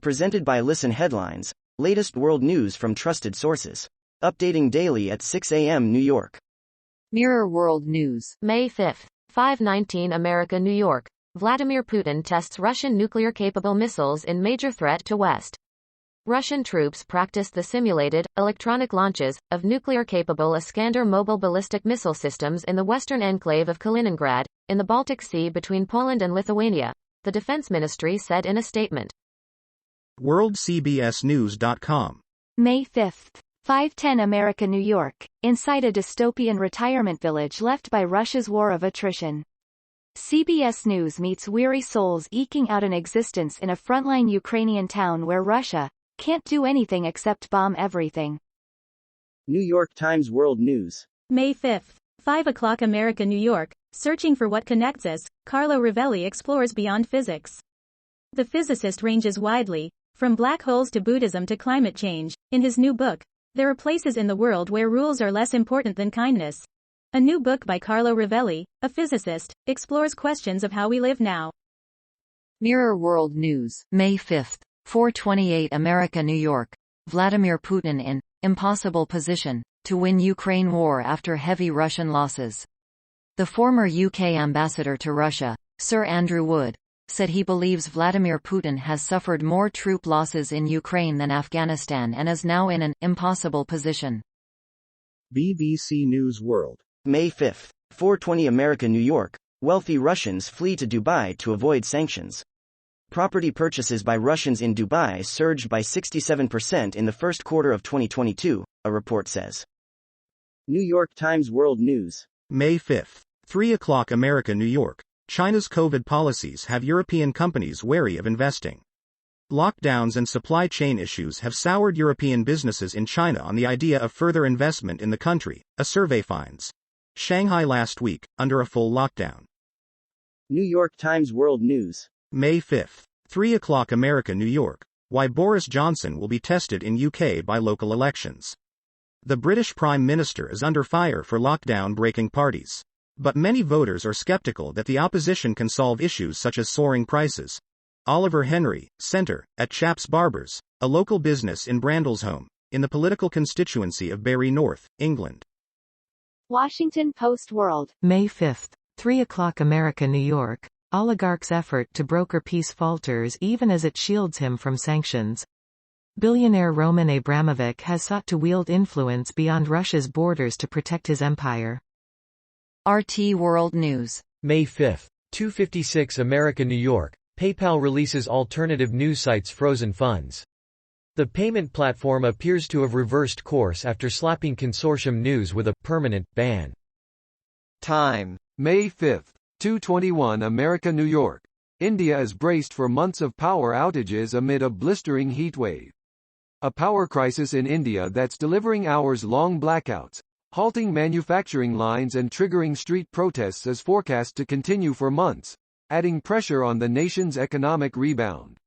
Presented by Listen Headlines, latest world news from trusted sources. Updating daily at 6 a.m. New York. Mirror World News. May 5, 5:19 America, New York. Vladimir Putin tests Russian nuclear-capable missiles in major threat to West. Russian troops practiced the simulated, electronic launches of nuclear-capable Iskander mobile ballistic missile systems in the western enclave of Kaliningrad, in the Baltic Sea between Poland and Lithuania, the Defense Ministry said in a statement. WorldCBSNews.com. May 5, 5:10 America, New York. Inside a dystopian retirement village left by Russia's war of attrition. CBS News meets weary souls eking out an existence in a frontline Ukrainian town where Russia can't do anything except bomb everything. New York Times World News. May 5, 5 o'clock America, New York. Searching for what connects us, Carlo Rovelli explores beyond physics. The physicist ranges widely, from black holes to Buddhism to climate change. In his new book, There Are Places in the World Where Rules Are Less Important Than Kindness. A new book by Carlo Rovelli, a physicist, explores questions of how we live now. Mirror World News. May 5, 4:28 America, New York. Vladimir Putin in impossible position to win Ukraine war after heavy Russian losses. The former UK ambassador to Russia, Sir Andrew Wood, said he believes Vladimir Putin has suffered more troop losses in Ukraine than Afghanistan and is now in an impossible position. BBC News World. May 5, 4:20 America, New York. Wealthy Russians flee to Dubai to avoid sanctions. Property purchases by Russians in Dubai surged by 67% in the first quarter of 2022, a report says. New York Times World News. May 5, 3 o'clock America, New York. China's COVID policies have European companies wary of investing. Lockdowns and supply chain issues have soured European businesses in China on the idea of further investment in the country, a survey finds. Shanghai last week, under a full lockdown. New York Times World News. May 5, 3 o'clock America, New York. Why Boris Johnson will be tested in UK by local elections. The British Prime Minister is under fire for lockdown-breaking parties. But many voters are skeptical that the opposition can solve issues such as soaring prices. Oliver Henry, Centre, at Chaps Barbers, a local business in Brandleshome, in the political constituency of Bury North, England. Washington Post World. May 5, 3 o'clock America, New York. Oligarch's effort to broker peace falters even as it shields him from sanctions. Billionaire Roman Abramovich has sought to wield influence beyond Russia's borders to protect his empire. RT World News. May 5, 2:56 America, New York. PayPal releases alternative news sites' frozen funds. The payment platform appears to have reversed course after slapping Consortium News with a permanent ban. Time. May 5, 2:21 America, New York. India is braced for months of power outages amid a blistering heat wave. A power crisis in India that's delivering hours-long blackouts, halting manufacturing lines and triggering street protests is forecast to continue for months, adding pressure on the nation's economic rebound.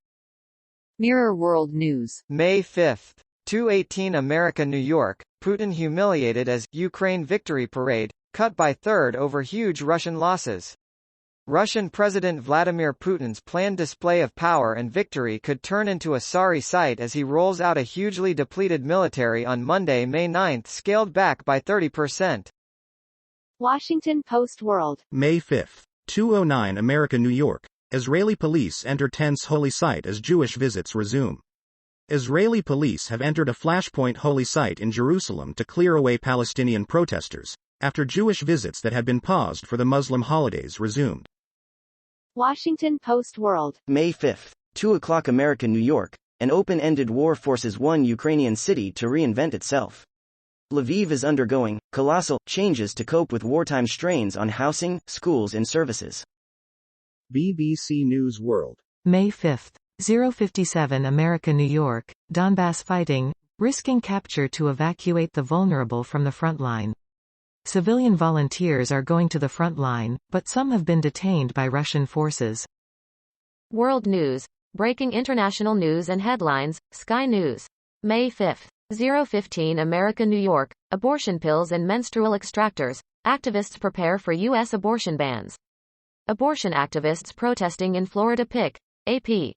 Mirror World News. May 5, 2:18 America, New York. Putin humiliated as Ukraine victory parade, cut by third over huge Russian losses. Russian President Vladimir Putin's planned display of power and victory could turn into a sorry sight as he rolls out a hugely depleted military on Monday, May 9, scaled back by 30%. Washington Post World. May 5, 2:09 America, New York. Israeli police enter tense holy site as Jewish visits resume. Israeli police have entered a flashpoint holy site in Jerusalem to clear away Palestinian protesters, after Jewish visits that had been paused for the Muslim holidays resumed. Washington Post World. May 5, 2 o'clock America, New York. An open-ended war forces one Ukrainian city to reinvent itself. Lviv is undergoing colossal changes to cope with wartime strains on housing, schools and services. BBC News World. May 5, 0:57 America, New York. Donbass fighting, risking capture to evacuate the vulnerable from the front line. Civilian volunteers are going to the front line, but some have been detained by Russian forces. World News. Breaking international news and headlines, Sky News. May 5, 0:15 America, New York. Abortion pills and menstrual extractors. Activists prepare for U.S. abortion bans. Abortion activists protesting in Florida. AP.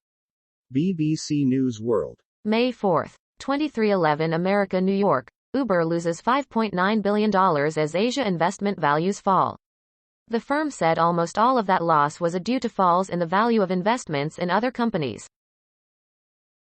BBC News World. May 4. 2311 America New York. Uber loses $5.9 billion as Asia investment values fall. The firm said almost all of that loss was due to falls in the value of investments in other companies.